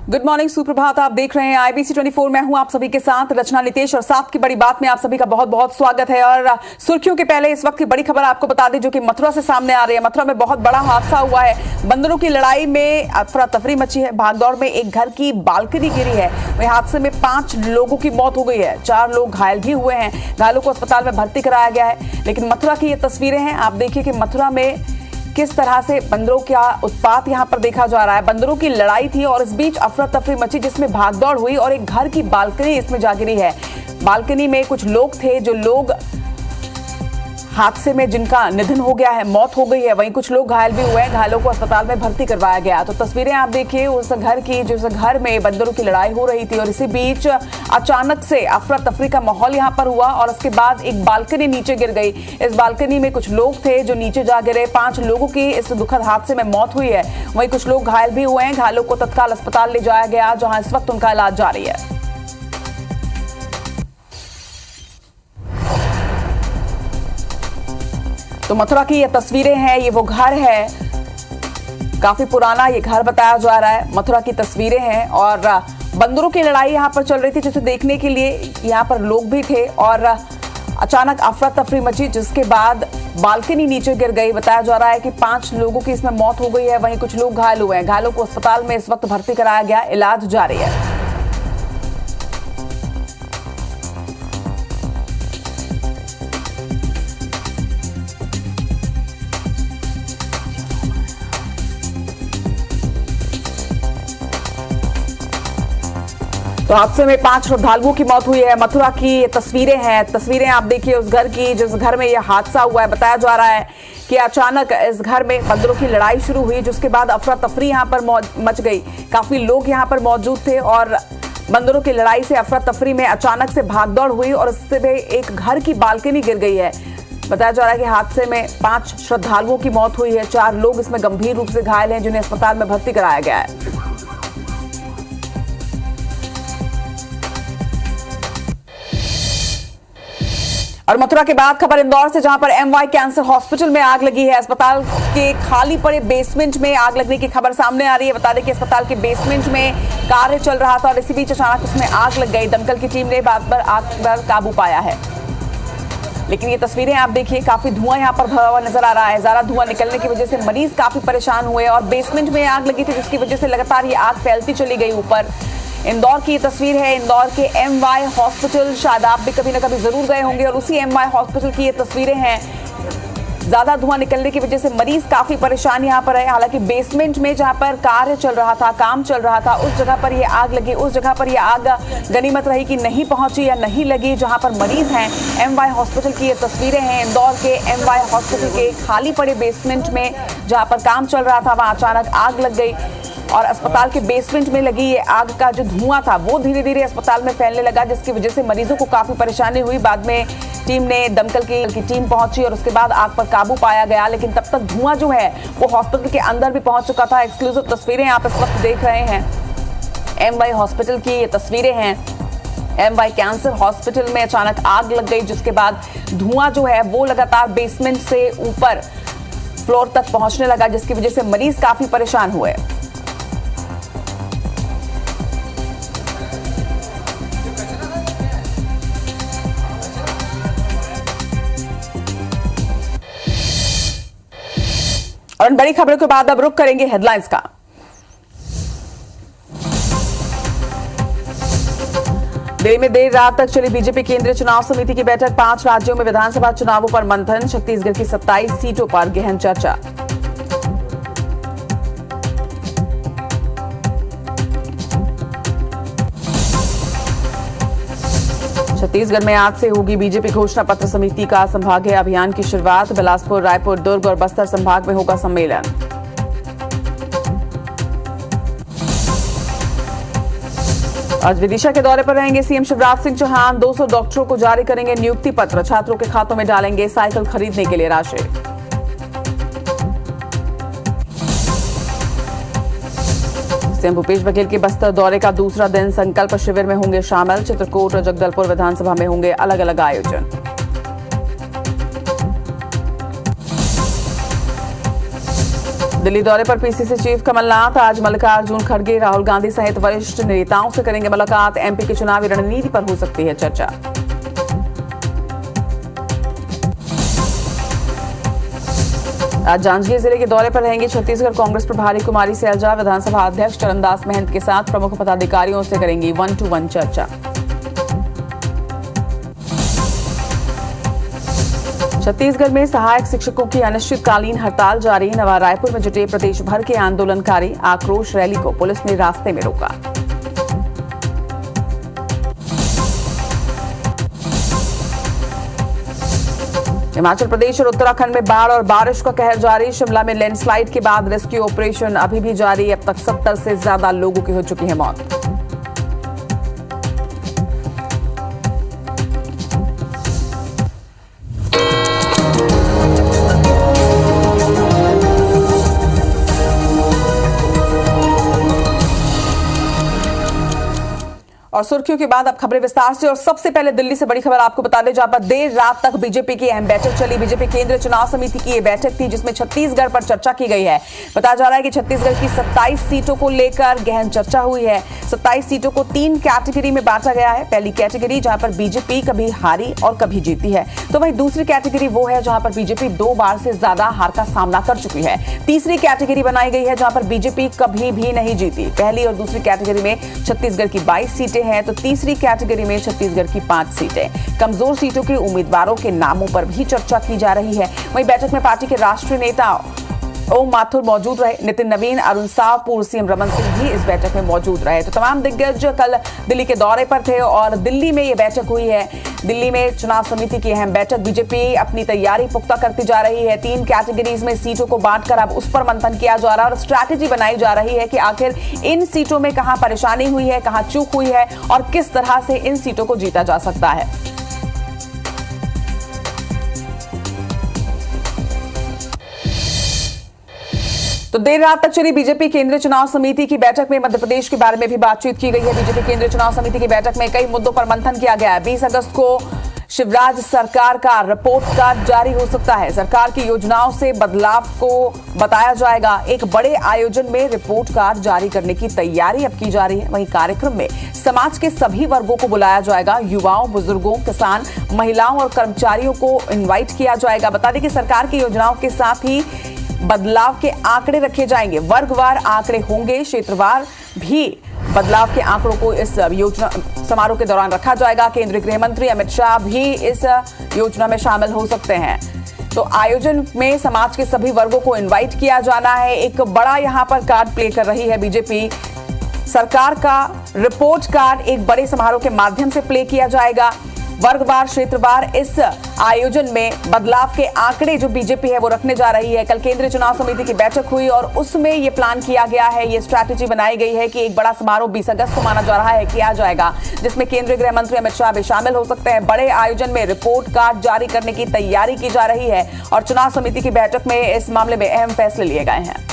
Good morning, सुप्रभात। आप देख रहे हैं IBC 24। मैं हूं आप सभी के साथ रचना नितेश और साथ की बड़ी बात में आप सभी का बहुत बहुत स्वागत है। और सुर्खियों के पहले इस वक्त की बड़ी खबर आपको बता दें जो कि मथुरा से सामने आ रही है। मथुरा में बहुत बड़ा हादसा हुआ है। बंदरों की लड़ाई में अफरा तफरी मची है। भागदौड़ में एक घर की बालकनी गिरी है। वहीं हादसे में 5 लोगों की मौत हो गई है। 4 लोग घायल भी हुए हैं। घायलों को अस्पताल में भर्ती कराया गया है। लेकिन मथुरा की ये तस्वीरें हैं। आप देखिए कि मथुरा में किस तरह से बंदरों का उत्पात यहां पर देखा जा रहा है। बंदरों की लड़ाई थी और इस बीच अफरा तफरी मची जिसमें भागदौड़ हुई और एक घर की बालकनी इसमें जा गिरी है। बालकनी में कुछ लोग थे जो लोग हादसे में जिनका निधन हो गया है, मौत हो गई है। वहीं कुछ लोग घायल भी हुए हैं। घायलों को अस्पताल में भर्ती करवाया गया। तो तस्वीरें आप देखिए उस घर की जिस घर में बंदरों की लड़ाई हो रही थी और इसी बीच अचानक से अफरा तफरी का माहौल यहां पर हुआ और उसके बाद एक बालकनी नीचे गिर गई। इस बालकनी में कुछ लोग थे जो नीचे जा गिरे। 5 लोगों की इस दुखद हादसे में मौत हुई है। वहीं कुछ लोग घायल भी हुए हैं। घायलों को तत्काल अस्पताल ले जाया गया जहां इस वक्त उनका इलाज जारी है। तो मथुरा की ये तस्वीरें हैं। ये वो घर है, काफी पुराना ये घर बताया जा रहा है। मथुरा की तस्वीरें हैं और बंदरों की लड़ाई यहां पर चल रही थी जिसे देखने के लिए यहां पर लोग भी थे और अचानक अफरा तफरी मची जिसके बाद बालकनी नीचे गिर गई। बताया जा रहा है कि 5 लोगों की इसमें मौत हो गई है। वहीं कुछ लोग घायल हुए हैं। घायलों को अस्पताल में इस वक्त भर्ती कराया गया, इलाज जारी है। तो हादसे में 5 श्रद्धालुओं की मौत हुई है। मथुरा की ये तस्वीरें हैं। तस्वीरें आप देखिए उस घर की जिस घर में यह हादसा हुआ है। बताया जा रहा है कि अचानक इस घर में बंदरों की लड़ाई शुरू हुई जिसके बाद अफरा तफरी यहां पर मच गई। काफी लोग यहां पर मौजूद थे और बंदरों की लड़ाई से अफरा तफरी में अचानक से भागदौड़ हुई और इससे भी एक घर की बालकनी गिर गई है। बताया जा रहा है कि हादसे में 5 श्रद्धालुओं की मौत हुई है। 4 लोग इसमें गंभीर रूप से घायल हैं जिन्हें अस्पताल में भर्ती कराया गया है। और मथुरा के बाद खबर इंदौर से जहां पर MY कैंसर हॉस्पिटल में आग लगी है। अस्पताल के खाली पड़े बेसमेंट में आग लगने की खबर सामने आ रही है। बता दें कि अस्पताल के बेसमेंट में कार्य चल रहा था और इसी बीच अचानक उसमें आग लग गई। दमकल की टीम ने आग पर काबू पाया है। लेकिन ये तस्वीरें आप देखिए, काफी धुआं यहाँ पर भरा हुआ नजर आ रहा है। ज्यादा धुआं निकलने की वजह से मरीज काफी परेशान हुए और बेसमेंट में आग लगी थी जिसकी वजह से लगातार ये आग फैलती चली गई ऊपर। इंदौर की तस्वीर है, इंदौर के MY हॉस्पिटल। शायद आप भी कभी ना कभी जरूर गए होंगे और उसी MY हॉस्पिटल की ये तस्वीरें हैं। ज्यादा धुआं निकलने की वजह से मरीज काफी परेशान यहाँ पर है। हालांकि बेसमेंट में जहां पर कार्य चल रहा था, काम चल रहा था, उस जगह पर ये आग लगी। उस जगह पर ये आग गनीमत रही कि नहीं पहुंची या नहीं लगी जहां पर मरीज हैं। MY हॉस्पिटल की ये तस्वीरें हैं। इंदौर के MY हॉस्पिटल के खाली पड़े बेसमेंट में जहां पर काम चल रहा था वहां अचानक आग लग गई और अस्पताल के बेसमेंट में लगी ये आग का जो धुआं था वो धीरे धीरे अस्पताल में फैलने लगा जिसकी वजह से मरीजों को काफी परेशानी हुई। बाद में टीम ने दमकल की टीम पहुंची और उसके बाद आग पर काबू पाया गया। लेकिन तब तक धुआं जो है वो हॉस्पिटल के अंदर भी पहुंच चुका था। एक्सक्लूसिव तस्वीरें आप इस वक्त देख रहे हैं। MY हॉस्पिटल की ये तस्वीरें हैं। MY कैंसर हॉस्पिटल में अचानक आग लग गई जिसके बाद धुआं जो है वो लगातार बेसमेंट से ऊपर फ्लोर तक पहुंचने लगा जिसकी वजह से मरीज काफी परेशान हुए। और इन बड़ी खबरों के बाद अब रुख करेंगे हेडलाइंस का। दिल्ली में देर रात तक चली बीजेपी केंद्रीय चुनाव समिति की बैठक। 5 राज्यों में विधानसभा चुनावों पर मंथन। छत्तीसगढ़ की 27 सीटों पर गहन चर्चा। छत्तीसगढ़ में आज से होगी बीजेपी घोषणा पत्र समिति का संभागीय अभियान की शुरुआत। बिलासपुर, रायपुर, दुर्ग और बस्तर संभाग में होगा सम्मेलन। आज विदिशा के दौरे पर रहेंगे सीएम शिवराज सिंह चौहान। 200 डॉक्टरों को जारी करेंगे नियुक्ति पत्र। छात्रों के खातों में डालेंगे साइकिल खरीदने के लिए राशि। सीएम भूपेश बघेल के बस्तर दौरे का दूसरा दिन। संकल्प शिविर में होंगे शामिल। चित्रकूट और जगदलपुर विधानसभा में होंगे अलग अलग आयोजन। दिल्ली दौरे पर पीसीसी चीफ कमलनाथ आज मल्लिकार्जुन खड़गे, राहुल गांधी सहित वरिष्ठ नेताओं से करेंगे मुलाकात। एमपी की चुनावी रणनीति पर हो सकती है चर्चा। आज जांजगीर जिले के दौरे पर रहेंगे छत्तीसगढ़ कांग्रेस प्रभारी कुमारी सैलजा। विधानसभा अध्यक्ष चरणदास महंत के साथ प्रमुख पदाधिकारियों से करेंगी 1-to-1 चर्चा। छत्तीसगढ़ में सहायक शिक्षकों की अनिश्चितकालीन हड़ताल जारी। नवा रायपुर में जुटे प्रदेश भर के आंदोलनकारी। आक्रोश रैली को पुलिस ने रास्ते में रोका। हिमाचल प्रदेश और उत्तराखंड में बाढ़ और बारिश का कहर जारी। शिमला में लैंडस्लाइड के बाद रेस्क्यू ऑपरेशन अभी भी जारी। अब तक 70 से ज्यादा लोगों की हो चुकी है मौत। और सुर्खियों के बाद अब खबरें विस्तार से। और सबसे पहले दिल्ली से बड़ी खबर आपको बता दें, जहां पर देर रात तक बीजेपी की अहम बैठक चली। बीजेपी केंद्रीय चुनाव समिति की यह बैठक थी जिसमें छत्तीसगढ़ पर चर्चा की गई है। बताया जा रहा है कि छत्तीसगढ़ की 27 सीटों को लेकर गहन चर्चा हुई है। 27 सीटों को 3 कैटेगरी में बांटा गया है। पहली कैटेगरी जहां पर बीजेपी कभी हारी और कभी जीती है, तो वहीं दूसरी कैटेगरी वो है जहां पर बीजेपी 2 बार से ज्यादा हार का सामना कर चुकी है। तीसरी कैटेगरी बनाई गई है जहां पर बीजेपी कभी भी नहीं जीती। पहली और दूसरी कैटेगरी में छत्तीसगढ़ की 22 सीटें हैं, तो तीसरी कैटेगरी में छत्तीसगढ़ की 5 सीटें। कमजोर सीटों के उम्मीदवारों के नामों पर भी चर्चा की जा रही है। वहीं बैठक में पार्टी के राष्ट्रीय नेता ओम माथुर मौजूद रहे। नितिन नवीन, अरुण साव, पूर्व सीएम रमन सिंह भी इस बैठक में मौजूद रहे। तो तमाम दिग्गज कल दिल्ली के दौरे पर थे और दिल्ली में यह बैठक हुई है। दिल्ली में चुनाव समिति की अहम बैठक। बीजेपी अपनी तैयारी पुख्ता करती जा रही है। 3 कैटेगरीज में सीटों को बांटकर अब उस पर मंथन किया जा रहा है और स्ट्रैटेजी बनाई जा रही है कि आखिर इन सीटों में कहां परेशानी हुई है, कहां चूक हुई है और किस तरह से इन सीटों को जीता जा सकता है। तो देर रात तक चली बीजेपी केंद्रीय चुनाव समिति की बैठक में मध्य प्रदेश के बारे में भी बातचीत की गई है। बीजेपी केंद्रीय चुनाव समिति की बैठक में कई मुद्दों पर मंथन किया गया है। 20 अगस्त को शिवराज सरकार का रिपोर्ट कार्ड जारी हो सकता है। सरकार की योजनाओं से बदलाव को बताया जाएगा। एक बड़े आयोजन में रिपोर्ट कार्ड जारी करने की तैयारी अब की जा रही है। वहीं कार्यक्रम में समाज के सभी वर्गों को बुलाया जाएगा। युवाओं, बुजुर्गों, किसान, महिलाओं और कर्मचारियों को इनवाइट किया जाएगा। बता दें कि सरकार की योजनाओं के साथ ही बदलाव के आंकड़े रखे जाएंगे। वर्गवार आंकड़े होंगे, क्षेत्रवार भी बदलाव के आंकड़ों को इस योजना समारोह के दौरान रखा जाएगा। केंद्रीय गृह मंत्री अमित शाह भी इस योजना में शामिल हो सकते हैं। तो आयोजन में समाज के सभी वर्गों को इनवाइट किया जाना है। एक बड़ा यहां पर कार्ड प्ले कर रही है बीजेपी। सरकार का रिपोर्ट कार्ड एक बड़े समारोह के माध्यम से प्ले किया जाएगा। वर्गवार, क्षेत्रवार इस आयोजन में बदलाव के आंकड़े जो बीजेपी है वो रखने जा रही है। कल केंद्रीय चुनाव समिति की बैठक हुई और उसमें ये प्लान किया गया है, ये स्ट्रैटेजी बनाई गई है कि एक बड़ा समारोह 20 अगस्त को माना जा रहा है किया जाएगा, जिसमें केंद्रीय गृह मंत्री अमित शाह भी शामिल हो सकते हैं। बड़े आयोजन में रिपोर्ट कार्ड जारी करने की तैयारी की जा रही है और चुनाव समिति की बैठक में इस मामले में अहम फैसले लिए गए हैं।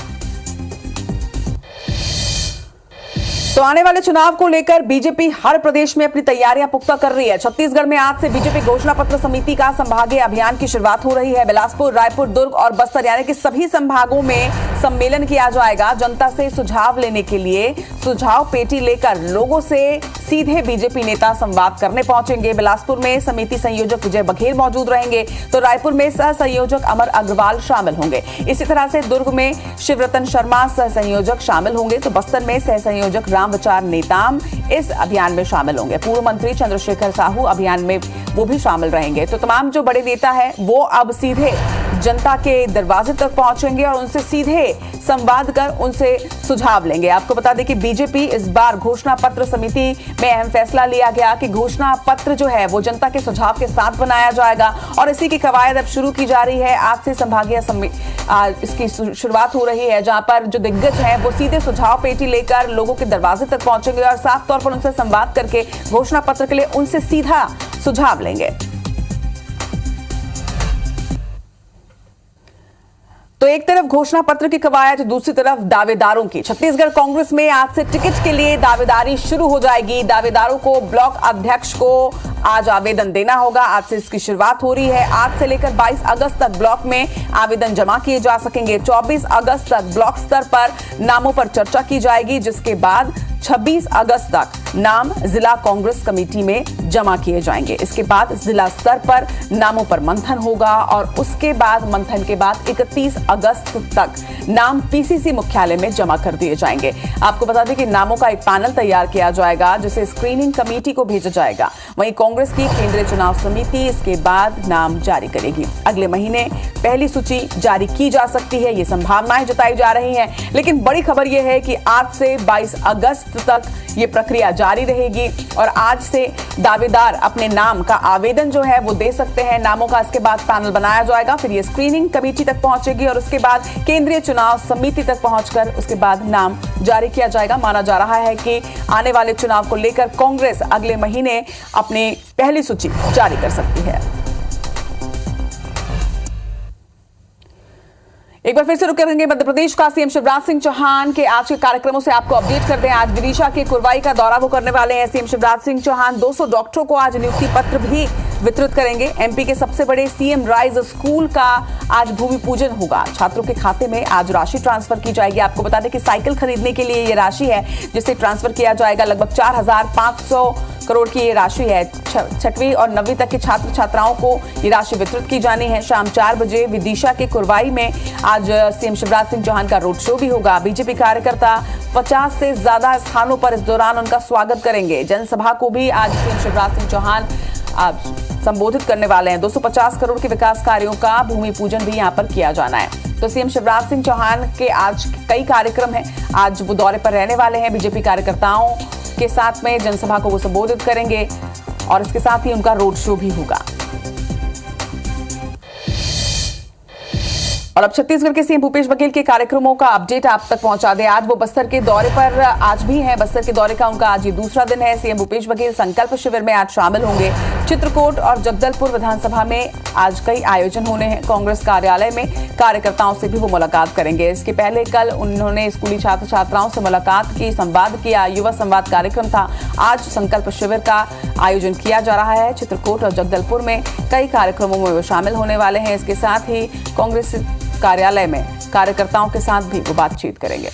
तो आने वाले चुनाव को लेकर बीजेपी हर प्रदेश में अपनी तैयारियां पुख्ता कर रही है। छत्तीसगढ़ में आज से बीजेपी घोषणा पत्र समिति का संभागीय अभियान की शुरुआत हो रही है। बिलासपुर, रायपुर, दुर्ग और बस्तर यानी कि सभी संभागों में सम्मेलन किया जाएगा। जनता से सुझाव लेने के लिए सुझाव पेटी लेकर लोगों से सीधे बीजेपी नेता संवाद करने पहुंचेंगे। बिलासपुर में समिति संयोजक विजय बघेल मौजूद रहेंगे, तो रायपुर में सह संयोजक अमर अग्रवाल शामिल होंगे। इसी तरह से दुर्ग में शिवरतन शर्मा सह संयोजक शामिल होंगे, तो बस्तर में सह संयोजक रामविचार नेताम इस अभियान में शामिल होंगे। पूर्व मंत्री चंद्रशेखर साहू अभियान में वो भी शामिल रहेंगे। तो तमाम जो बड़े नेता हैं वो अब सीधे जनता के दरवाजे तक पहुंचेंगे और उनसे सीधे संवाद कर उनसे सुझाव लेंगे। आपको बता दें कि बीजेपी इस बार घोषणा पत्र समिति में अहम फैसला लिया गया कि घोषणा पत्र जो है वो जनता के सुझाव के साथ बनाया जाएगा और इसी की कवायद अब शुरू की जा रही है। आज से संभागीय इसकी शुरुआत हो रही है, जहां पर जो दिग्गज हैं वो सीधे सुझाव पेटी लेकर लोगों के दरवाजे तक पहुंचेंगे और साफ तौर पर उनसे संवाद करके घोषणा पत्र के लिए उनसे सीधा सुझाव लेंगे। तो एक तरफ घोषणा पत्र की कवायद, दूसरी तरफ दावेदारों की। छत्तीसगढ़ कांग्रेस में आज से टिकट के लिए दावेदारी शुरू हो जाएगी। दावेदारों को ब्लॉक अध्यक्ष को आज आवेदन देना होगा। आज से इसकी शुरुआत हो रही है। आज से लेकर 22 अगस्त तक ब्लॉक में आवेदन जमा किए जा सकेंगे। 24 अगस्त तक ब्लॉक स्तर पर नामों पर चर्चा की जाएगी, जिसके बाद 26 अगस्त तक नाम जिला कांग्रेस कमेटी में जमा किए जाएंगे। इसके बाद जिला स्तर पर नामों पर मंथन होगा और उसके बाद मंथन के बाद 31 अगस्त तक नाम पीसीसी मुख्यालय में जमा कर दिए जाएंगे। आपको बता दें कि नामों का एक पैनल तैयार किया जाएगा, जिसे स्क्रीनिंग कमेटी को भेजा जाएगा। वहीं कांग्रेस की केंद्रीय चुनाव समिति इसके बाद नाम जारी करेगी। अगले महीने पहली सूची जारी की जा सकती है, ये संभावनाएं जताई जा रही हैं। लेकिन बड़ी खबर यह है कि आज से 22 अगस्त तक ये प्रक्रिया जारी रहेगी और आज से दावेदार अपने नाम का आवेदन जो है वो दे सकते हैं। नामों का इसके बाद पैनल बनाया जाएगा, फिर ये स्क्रीनिंग कमेटी तक पहुंचेगी और उसके बाद केंद्रीय चुनाव समिति तक पहुंचकर उसके बाद नाम जारी किया जाएगा। माना जा रहा है कि आने वाले चुनाव को लेकर कांग्रेस अगले महीने अपनी पहली सूची जारी कर सकती है। एक बार फिर से रुक करेंगे मध्य प्रदेश का। सीएम शिवराज सिंह चौहान के आज के कार्यक्रमों से आपको अपडेट करते हैं। आज विदिशा के कुरवाई का दौरा वो करने वाले हैं। सीएम शिवराज सिंह चौहान 200 डॉक्टरों को आज नियुक्ति पत्र भी वितरित करेंगे। एमपी के सबसे बड़े सीएम राइज स्कूल का आज भूमि पूजन होगा। छात्रों के खाते में आज राशि ट्रांसफर की जाएगी। आपको बता दें कि साइकिल खरीदने के लिए ये राशि है जिसे ट्रांसफर किया जाएगा। लगभग 4,500 करोड़ की ये राशि है। 6वीं और 9वीं तक के छात्र छात्राओं को ये राशि वितरित की जानी है। शाम 4 बजे विदिशा के कुरवाई में आज सीएम शिवराज सिंह चौहान का रोड शो भी होगा। बीजेपी कार्यकर्ता 50 से ज्यादा स्थानों पर इस दौरान उनका स्वागत करेंगे। जनसभा को भी आज सीएम शिवराज सिंह चौहान संबोधित करने वाले हैं। 250 करोड़ के विकास कार्यों का भूमि पूजन भी यहाँ पर किया जाना है। तो सीएम शिवराज सिंह चौहान के आज कई कार्यक्रम हैं। आज वो दौरे पर रहने वाले हैं। बीजेपी कार्यकर्ताओं के साथ में जनसभा को वो संबोधित करेंगे और इसके साथ ही उनका रोड शो भी होगा। और अब छत्तीसगढ़ के सीएम भूपेश बघेल के कार्यक्रमों का अपडेट आप तक पहुंचा दें। आज वो बस्तर के दौरे पर आज भी हैं। बस्तर के दौरे का उनका आज ये दूसरा दिन है। सीएम भूपेश बघेल संकल्प शिविर में आज शामिल होंगे। चित्रकूट और जगदलपुर विधानसभा में आज कई आयोजन होने हैं। कांग्रेस कार्यालय में कार्यकर्ताओं से भी वो मुलाकात करेंगे। इसके पहले कल उन्होंने स्कूली छात्र छात्राओं से मुलाकात की, संवाद किया। युवा संवाद कार्यक्रम था। आज संकल्प शिविर का आयोजन किया जा रहा है। चित्रकूट और जगदलपुर में कई कार्यक्रमों में वो शामिल होने वाले हैं। इसके साथ ही कांग्रेस कार्यालय में कार्यकर्ताओं के साथ भी वो बातचीत करेंगे।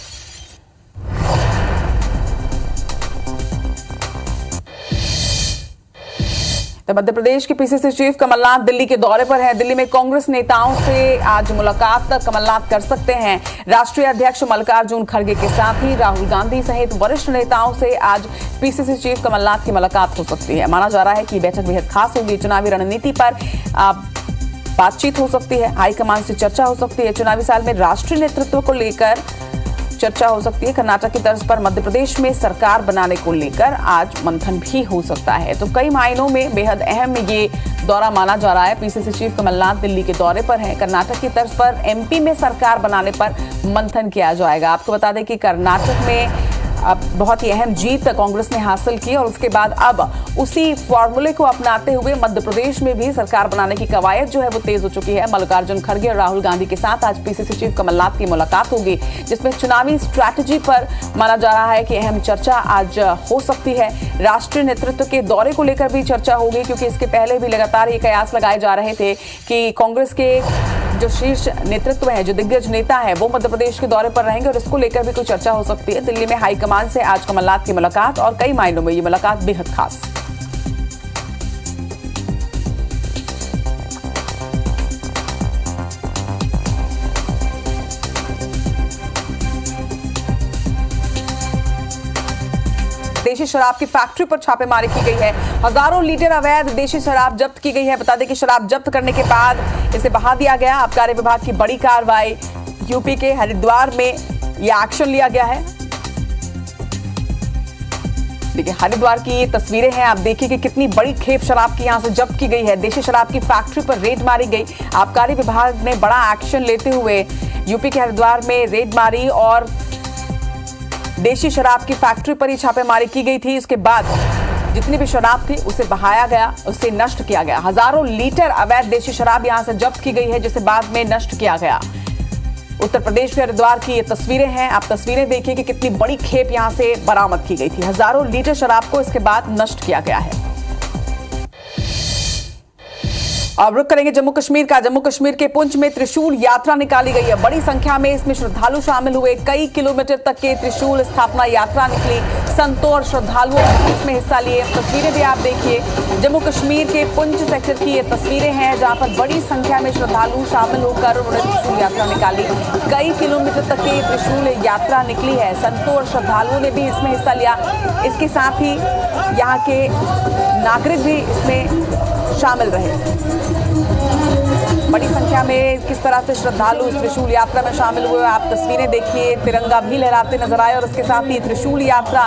तो मध्य प्रदेश के पीसीसी चीफ कमलनाथ दिल्ली के दौरे पर हैं। दिल्ली में कांग्रेस नेताओं से आज मुलाकात कमलनाथ कर सकते हैं। राष्ट्रीय अध्यक्ष मल्लिकार्जुन खड़गे के साथ ही राहुल गांधी सहित वरिष्ठ नेताओं से आज पीसीसी चीफ कमलनाथ की मुलाकात हो सकती है। माना जा रहा है कि बैठक बेहद खास होगी। चुनावी रणनीति पर बातचीत हो सकती है। हाईकमान से चर्चा हो सकती है। चुनावी साल में राष्ट्रीय नेतृत्व को लेकर चर्चा हो सकती है। कर्नाटक की तर्ज पर मध्य प्रदेश में सरकार बनाने को लेकर आज मंथन भी हो सकता है। तो कई मायनों में बेहद अहम ये दौरा माना जा रहा है। पीसीसी चीफ कमलनाथ दिल्ली के दौरे पर हैं। कर्नाटक की तर्ज पर एमपी में सरकार बनाने पर मंथन किया जाएगा। आपको बता दें कि कर्नाटक में अब बहुत ही अहम जीत कांग्रेस ने हासिल की और उसके बाद अब उसी फॉर्मूले को अपनाते हुए मध्य प्रदेश में भी सरकार बनाने की कवायद जो है वो तेज हो चुकी है। मल्लिकार्जुन खड़गे और राहुल गांधी के साथ आज पीसीसी चीफ कमलनाथ की मुलाकात होगी, जिसमें चुनावी स्ट्रैटेजी पर माना जा रहा है कि अहम चर्चा आज हो सकती है। राष्ट्रीय नेतृत्व के दौरे को लेकर भी चर्चा होगी, क्योंकि इसके पहले भी लगातार ये कयास लगाए जा रहे थे कि कांग्रेस के जो शीर्ष नेतृत्व है, जो दिग्गज नेता है, वो मध्य प्रदेश के दौरे पर रहेंगे और इसको लेकर भी कोई चर्चा हो सकती है। दिल्ली में हाईकमान से आज कमलनाथ की मुलाकात और कई मायनों में ये मुलाकात बेहद खास। देशी शराब की फैक्ट्री पर छापेमारी की गई है। हजारों लीटर अवैध देशी शराब जब्त की गई है। बता दें कि शराब जब्त करने के बाद इसे बहा दिया गया। आबकारी विभाग की बड़ी कार्रवाई। यूपी के हरिद्वार में यह एक्शन लिया गया है। देखिए हरिद्वार की ये तस्वीरें हैं। आप देखिए कि कितनी बड़ी खेप शराब की यहां से जब्त की गई है। देशी शराब की फैक्ट्री पर रेड मारी गई। आबकारी विभाग ने बड़ा एक्शन लेते हुए यूपी के हरिद्वार में रेड मारी और देशी शराब की फैक्ट्री पर ही छापेमारी की गई थी। इसके बाद जितनी भी शराब थी उसे बहाया गया, उसे नष्ट किया गया। हजारों लीटर अवैध देशी शराब यहां से जब्त की गई है, जिसे बाद में नष्ट किया गया। उत्तर प्रदेश के हरिद्वार की ये तस्वीरें हैं। आप तस्वीरें देखिए कि कितनी बड़ी खेप यहां से बरामद की गई थी। हजारों लीटर शराब को इसके बाद नष्ट किया गया है। अब रुक करेंगे जम्मू कश्मीर का। जम्मू कश्मीर के पुंछ में त्रिशूल यात्रा निकाली गई है। बड़ी संख्या में इसमें श्रद्धालु शामिल हुए। कई किलोमीटर तक के त्रिशूल स्थापना यात्रा निकली। संतों और श्रद्धालुओं ने इसमें हिस्सा लिए। तस्वीरें भी आप देखिए, जम्मू कश्मीर के पुंछ सेक्टर की ये तस्वीरें हैं जहां पर बड़ी संख्या में श्रद्धालु शामिल होकर उन्होंने त्रिशूल यात्रा निकाली। कई किलोमीटर तक की त्रिशूल यात्रा निकली है। संतों और श्रद्धालुओं ने भी इसमें हिस्सा लिया। इसके साथ ही यहाँ के नागरिक भी इसमें शामिल रहे। बड़ी संख्या में किस तरह से श्रद्धालु इस त्रिशूल यात्रा में शामिल हुए, आप तस्वीरें देखिए। तिरंगा भी लहराते नजर आए और उसके साथ ही त्रिशूल यात्रा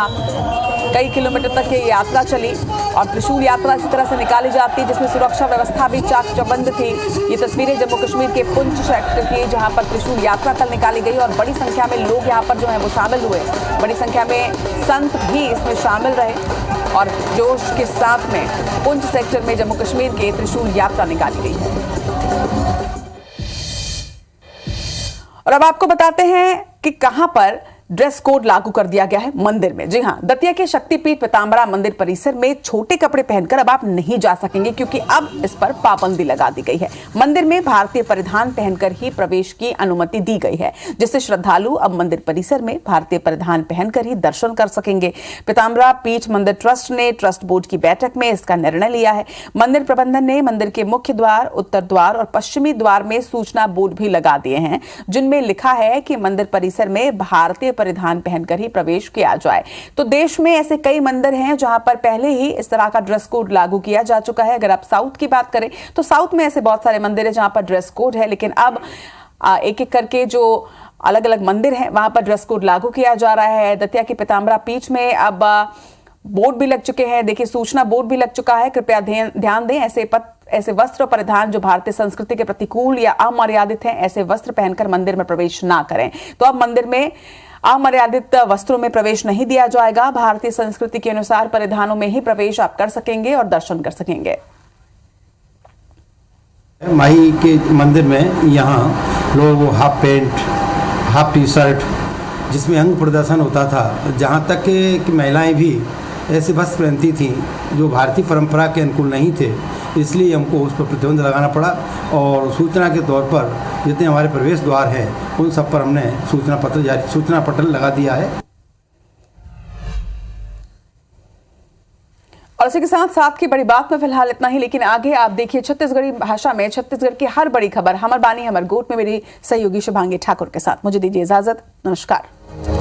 कई किलोमीटर तक ये यात्रा चली और त्रिशूल यात्रा इसी तरह से निकाली जाती है जिसमें सुरक्षा व्यवस्था भी चाक चौबंद थी। ये तस्वीरें जम्मू कश्मीर के पुंछ सेक्टर की जहां पर त्रिशूल यात्रा कल निकाली गई और बड़ी संख्या में लोग यहां पर जो है वो शामिल हुए। बड़ी संख्या में संत भी इसमें शामिल रहे और जोश के साथ में पुंछ सेक्टर में जम्मू कश्मीर के त्रिशूल यात्रा निकाली गई है। और अब आपको बताते हैं कि कहां पर ड्रेस कोड लागू कर दिया गया है मंदिर में। जी हां, दतिया के शक्तिपीठ पीताम्बरा मंदिर परिसर में छोटे कपड़े पहनकर अब आप नहीं जा सकेंगे क्योंकि अब इस पर पाबंदी लगा दी गई है। मंदिर में भारतीय परिधान पहनकर ही प्रवेश की अनुमति दी गई है, जिससे श्रद्धालु अब मंदिर परिसर में भारतीय परिधान पहनकर ही दर्शन कर सकेंगे। पीताम्बरा पीठ मंदिर ट्रस्ट ने ट्रस्ट बोर्ड की बैठक में इसका निर्णय लिया है। मंदिर प्रबंधन ने मंदिर के मुख्य द्वार, उत्तर द्वार और पश्चिमी द्वार में सूचना बोर्ड भी लगा दिए हैं जिनमें लिखा है कि मंदिर परिसर में भारतीय परिधान पहनकर ही प्रवेश किया जाए। तो देश में ऐसे कई मंदिर हैं जहां पर पहले ही इस तरह का ड्रेस कोड लागू किया जा चुका है। अगर आप साउथ की बात करें तो साउथ में ऐसे बहुत सारे मंदिर हैं जहां पर ड्रेस कोड है, लेकिन अब एक एक करके जो अलग अलग मंदिर हैं वहां पर ड्रेस कोड लागू किया जा रहा है। दतिया के पीताम्बरा पीठ में अब बोर्ड भी लग चुके हैं। देखिए, सूचना बोर्ड भी लग चुका है। कृपया ध्यान दें, ऐसे वस्त्र परिधान जो भारतीय संस्कृति के प्रतिकूल या अमर्यादित हैं, ऐसे वस्त्र पहनकर मंदिर में प्रवेश ना करें। तो अब मंदिर में अमर्यादित वस्त्रों में प्रवेश नहीं दिया जाएगा। भारतीय संस्कृति के अनुसार परिधानों में ही प्रवेश आप कर सकेंगे और दर्शन कर सकेंगे। माही के मंदिर में यहाँ लोग half pant, half T shirt जिसमें अंग प्रदर्शन होता था, जहाँ तक कि महिलाएं भी ऐसे वस्त्र पहनती थीं जो भारतीय परंपरा के अनुकूल नहीं थे, इसलिए हमको उस पर प्रतिबंध लगाना पड़ा। और सूचना के तौर पर जितने हमारे प्रवेश द्वार हैं उन सब पर हमने सूचना पटल लगा दिया है। और इसी के साथ की बड़ी बात में फिलहाल इतना ही, लेकिन आगे आप देखिए छत्तीसगढ़ी भाषा में छत्तीसगढ़ की हर बड़ी खबर हमर बानी हमर गोट में मेरी सहयोगी शुभांगी ठाकुर के साथ। मुझे दीजिए इजाजत। नमस्कार।